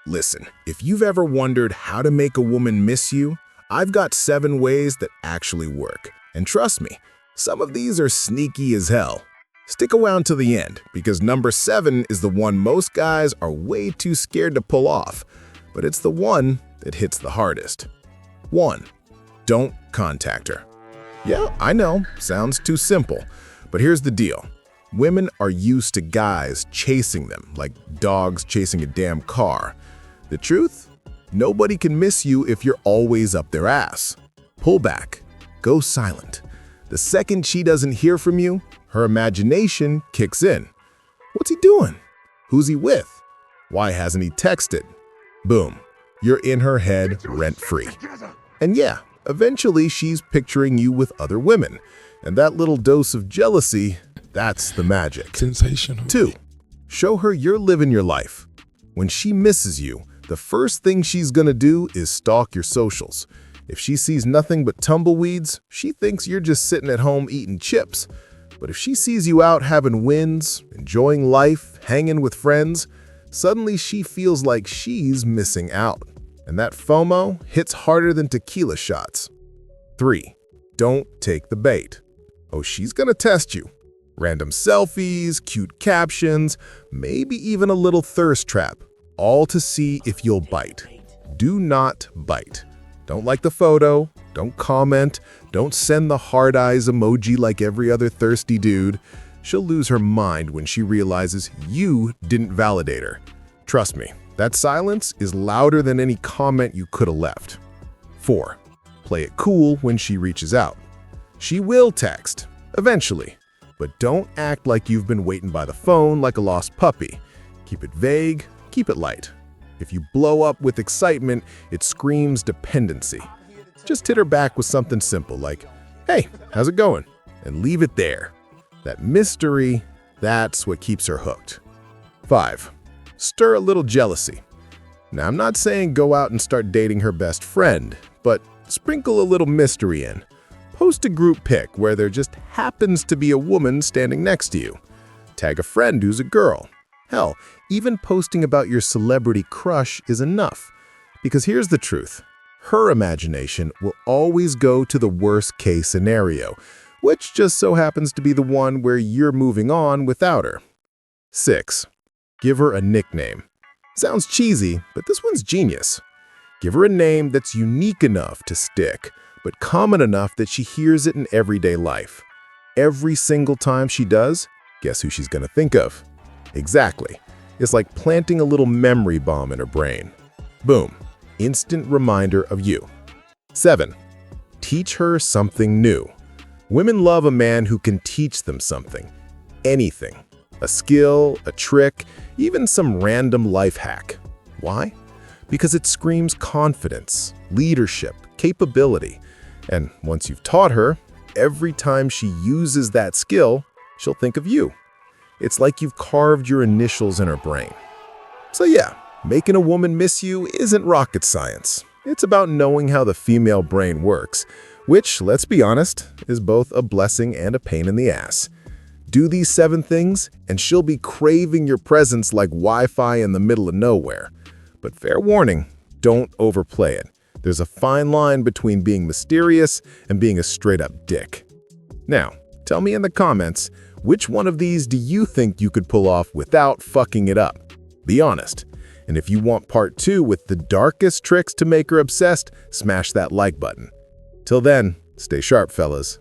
Listen, if you've ever wondered how to make a woman miss you, I've got 7 ways that actually work. And trust me, some of these are sneaky as hell. Stick around to the end, because number 7 is the one most guys are way too scared to pull off, but it's the one that hits the hardest. 1. Don't contact her. Yeah, I know, sounds too simple, but here's the deal. Women are used to guys chasing them, like dogs chasing a damn car. The truth? Nobody can miss you if you're always up their ass. Pull back. Go silent. The second she doesn't hear from you, her imagination kicks in. What's he doing? Who's he with? Why hasn't he texted? Boom. You're in her head rent-free. And yeah, eventually she's picturing you with other women. And that little dose of jealousy, that's the magic. Sensational. 2. Show her you're living your life. When she misses you, the first thing she's gonna do is stalk your socials. If she sees nothing but tumbleweeds, she thinks you're just sitting at home eating chips. But if she sees you out having wins, enjoying life, hanging with friends, suddenly she feels like she's missing out. And that FOMO hits harder than tequila shots. 3. Don't take the bait. Oh, she's gonna test you. Random selfies, cute captions, maybe even a little thirst trap, all to see if you'll bite. Do not bite. Don't like the photo, don't comment, don't send the hard eyes emoji like every other thirsty dude. She'll lose her mind when she realizes you didn't validate her. Trust me, that silence is louder than any comment you could have left. 4. Play it cool when she reaches out. She will text, eventually, but don't act like you've been waiting by the phone like a lost puppy. Keep it vague, keep it light. If you blow up with excitement, it screams dependency. Just hit her back with something simple like, "Hey, how's it going?" and leave it there. That mystery, that's what keeps her hooked. 5. Stir a little jealousy. Now, I'm not saying go out and start dating her best friend, but sprinkle a little mystery in. Post a group pic where there just happens to be a woman standing next to you. Tag a friend who's a girl. Hell, even posting about your celebrity crush is enough. Because here's the truth. Her imagination will always go to the worst-case scenario, which just so happens to be the one where you're moving on without her. 6. Give her a nickname. Sounds cheesy, but this one's genius. Give her a name that's unique enough to stick, but common enough that she hears it in everyday life. Every single time she does, guess who she's gonna think of? Exactly. It's like planting a little memory bomb in her brain. Boom. Instant reminder of you. 7. Teach her something new. Women love a man who can teach them something. Anything. A skill, a trick, even some random life hack. Why? Because it screams confidence, leadership, capability. And once you've taught her, every time she uses that skill, she'll think of you. It's like you've carved your initials in her brain. So yeah, making a woman miss you isn't rocket science. It's about knowing how the female brain works, which, let's be honest, is both a blessing and a pain in the ass. Do these 7 things, and she'll be craving your presence like Wi-Fi in the middle of nowhere. But fair warning, don't overplay it. There's a fine line between being mysterious and being a straight-up dick. Now, tell me in the comments, which one of these do you think you could pull off without fucking it up? Be honest. And if you want part 2 with the darkest tricks to make her obsessed, smash that like button. Till then, stay sharp, fellas.